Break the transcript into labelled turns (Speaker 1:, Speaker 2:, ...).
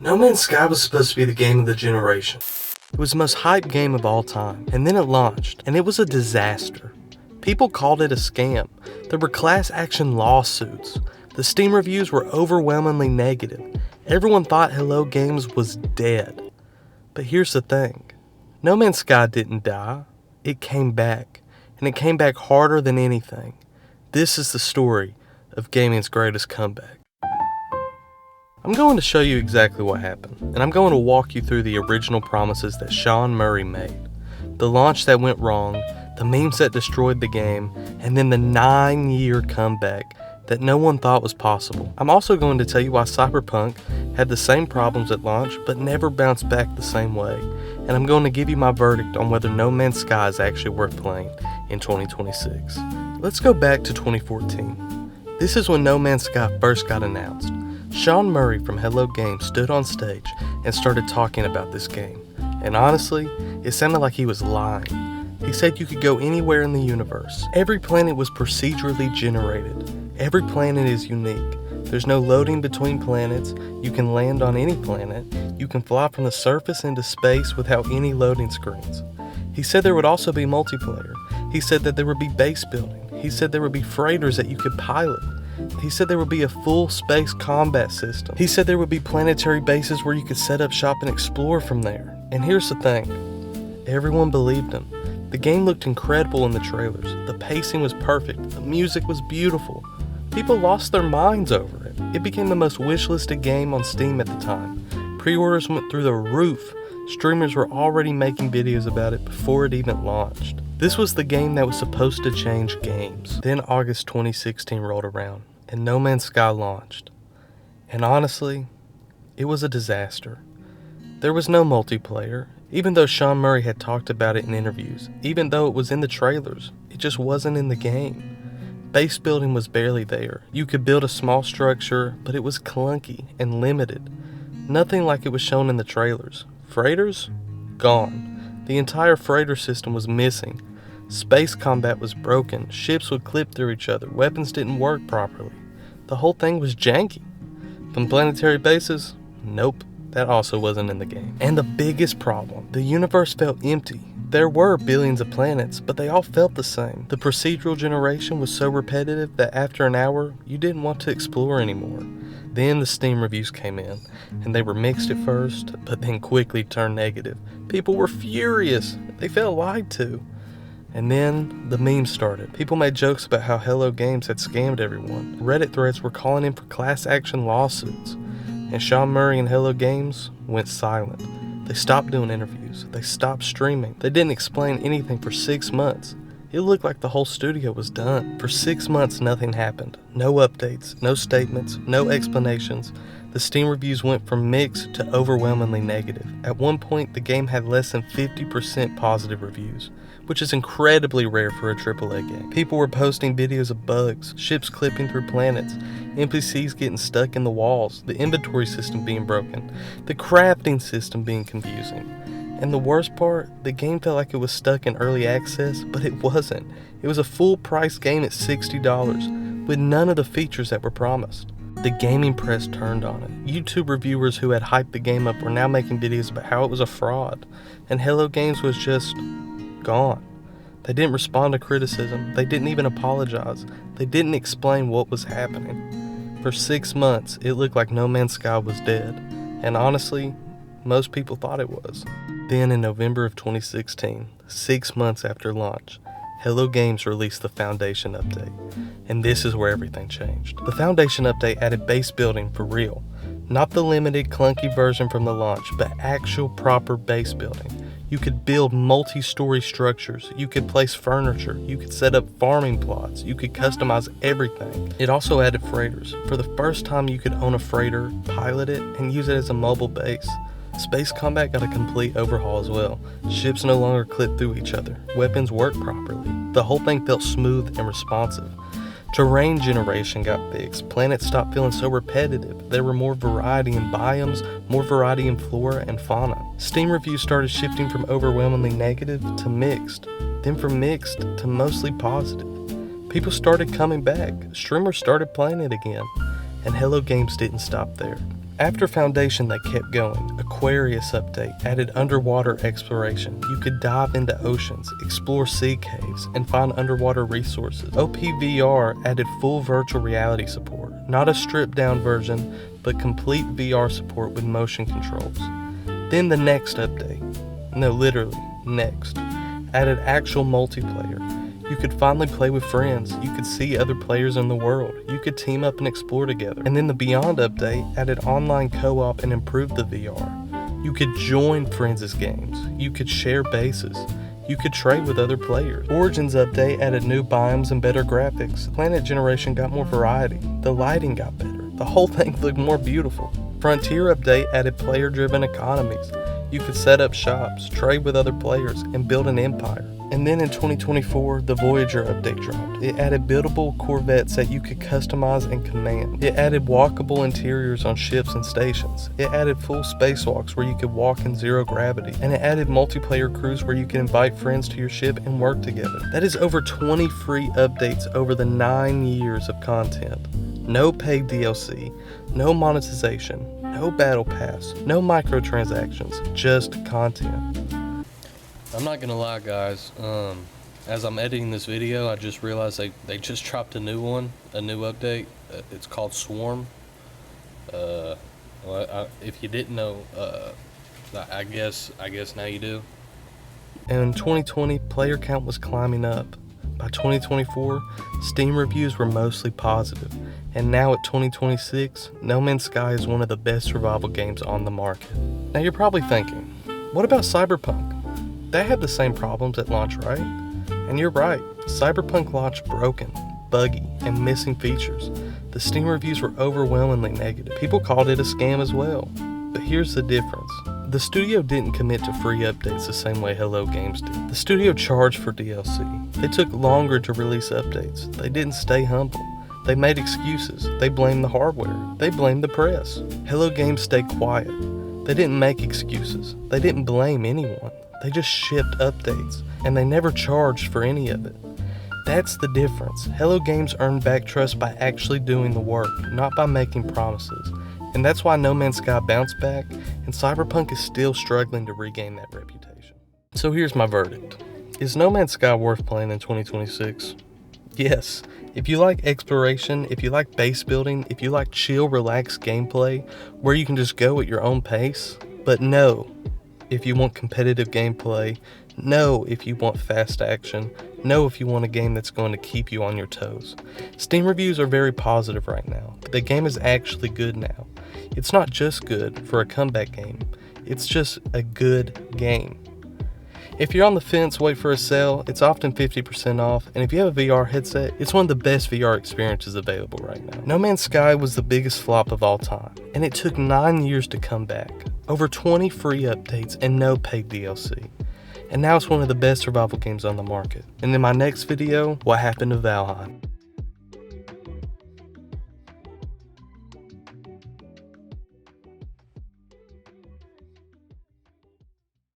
Speaker 1: No Man's Sky was supposed to be the game of the generation. It was the most hyped game of all time, and then it launched, and it was a disaster. People called it a scam. There were class action lawsuits. The Steam reviews were overwhelmingly negative. Everyone thought Hello Games was dead. But here's the thing. No Man's Sky didn't die. It came back, and it came back harder than anything. This is the story of gaming's greatest comeback. I'm going to show you exactly what happened, and I'm going to walk you through the original promises that Sean Murray made, the launch that went wrong, the memes that destroyed the game, and then the 9-year comeback that no one thought was possible. I'm also going to tell you why Cyberpunk had the same problems at launch but never bounced back the same way, and I'm going to give you my verdict on whether No Man's Sky is actually worth playing in 2026. Let's go back to 2014. This is when No Man's Sky first got announced. Sean Murray from Hello Games stood on stage and started talking about this game. And honestly, it sounded like he was lying. He said you could go anywhere in the universe. Every planet was procedurally generated. Every planet is unique. There's no loading between planets. You can land on any planet. You can fly from the surface into space without any loading screens. He said there would also be multiplayer. He said that there would be base building. He said there would be freighters that you could pilot. He said there would be a full space combat system. He said there would be planetary bases where you could set up shop and explore from there. And here's the thing. Everyone believed him. The game looked incredible in the trailers. The pacing was perfect. The music was beautiful. People lost their minds over it. It became the most wishlisted game on Steam at the time. Pre-orders went through the roof. Streamers were already making videos about it before it even launched. This was the game that was supposed to change games. Then August 2016 rolled around, and No Man's Sky launched. And honestly, it was a disaster. There was no multiplayer, even though Sean Murray had talked about it in interviews. Even though it was in the trailers, it just wasn't in the game. Base building was barely there. You could build a small structure, but it was clunky and limited. Nothing like it was shown in the trailers. Freighters? Gone. The entire freighter system was missing. Space combat was broken. Ships would clip through each other. Weapons didn't work properly. The whole thing was janky. From planetary bases? Nope. That also wasn't in the game. And the biggest problem, the universe felt empty. There were billions of planets, but they all felt the same. The procedural generation was so repetitive that after an hour, you didn't want to explore anymore. Then the Steam reviews came in, and they were mixed at first, but then quickly turned negative. People were furious. They felt lied to. And then the memes started. People made jokes about how Hello Games had scammed everyone. Reddit threads were calling in for class action lawsuits. And Sean Murray and Hello Games went silent. They stopped doing interviews. They stopped streaming. They didn't explain anything for 6 months. It looked like the whole studio was done. For 6 months, nothing happened. No updates, no statements, no explanations. The Steam reviews went from mixed to overwhelmingly negative. At one point, the game had less than 50% positive reviews, which is incredibly rare for a AAA game. People were posting videos of bugs, ships clipping through planets, NPCs getting stuck in the walls, the inventory system being broken, the crafting system being confusing. And the worst part, the game felt like it was stuck in early access, but it wasn't. It was a full price game at $60, with none of the features that were promised. The gaming press turned on it. YouTube reviewers who had hyped the game up were now making videos about how it was a fraud, and Hello Games was just gone. They didn't respond to criticism. They didn't even apologize. They didn't explain what was happening. For 6 months, it looked like No Man's Sky was dead, and honestly, most people thought it was. Then in November of 2016, 6 months after launch, Hello Games released the Foundation update, and this is where everything changed. The Foundation update added base building for real, not the limited clunky version from the launch, but actual proper base building. You could build multi-story structures, you could place furniture, you could set up farming plots, you could customize everything. It also added freighters. For the first time you could own a freighter, pilot it, and use it as a mobile base. Space combat got a complete overhaul as well. Ships no longer clip through each other. Weapons work properly. The whole thing felt smooth and responsive. Terrain generation got fixed. Planets stopped feeling so repetitive. There were more variety in biomes, more variety in flora and fauna. Steam reviews started shifting from overwhelmingly negative to mixed, then from mixed to mostly positive. People started coming back. Streamers started playing it again. And Hello Games didn't stop there. After Foundation, they kept going. Aquarius update added underwater exploration. You could dive into oceans, explore sea caves, and find underwater resources. OPVR added full virtual reality support. Not a stripped down version, but complete VR support with motion controls. Then the next update, no literally, next, added actual multiplayer. You could finally play with friends, you could see other players in the world, you could team up and explore together. And then the Beyond update added online co-op and improved the VR. You could join friends' games, you could share bases, you could trade with other players. Origins update added new biomes and better graphics. Planet Generation got more variety, the lighting got better, the whole thing looked more beautiful. Frontier update added player-driven economies. You could set up shops, trade with other players, and build an empire. And then in 2024, the Voyager update dropped. It added buildable Corvettes that you could customize and command. It added walkable interiors on ships and stations. It added full spacewalks where you could walk in zero gravity. And it added multiplayer crews where you can invite friends to your ship and work together. That is over 20 free updates over the 9 years of content. No paid DLC, no monetization, no battle pass, no microtransactions, just content. I'm not gonna lie, guys, as I'm editing this video, I just realized they just dropped a new one, a new update. It's called Swarm. If you didn't know, I guess now you do. And in 2020, player count was climbing up. By 2024, Steam reviews were mostly positive, and now at 2026, No Man's Sky is one of the best survival games on the market. Now you're probably thinking, what about Cyberpunk? They had the same problems at launch, right? And you're right, Cyberpunk launched broken, buggy, and missing features. The Steam reviews were overwhelmingly negative. People called it a scam as well. But here's the difference. The studio didn't commit to free updates the same way Hello Games did. The studio charged for DLC. They took longer to release updates. They didn't stay humble. They made excuses. They blamed the hardware. They blamed the press. Hello Games stayed quiet. They didn't make excuses. They didn't blame anyone. They just shipped updates, and they never charged for any of it. That's the difference. Hello Games earned back trust by actually doing the work, not by making promises. And that's why No Man's Sky bounced back, and Cyberpunk is still struggling to regain that reputation. So here's my verdict. Is No Man's Sky worth playing in 2026? Yes. If you like exploration, if you like base building, if you like chill, relaxed gameplay, where you can just go at your own pace. But no, if you want competitive gameplay, no if you want fast action, no if you want a game that's going to keep you on your toes. Steam reviews are very positive right now. The game is actually good now. It's not just good for a comeback game, it's just a good game. If you're on the fence, wait for a sale. It's often 50% off, and if you have a VR headset, it's one of the best VR experiences available right now. No Man's Sky was the biggest flop of all time, and it took 9 years to come back. Over 20 free updates and no paid DLC. And now it's one of the best survival games on the market. And in my next video, what happened to Valheim?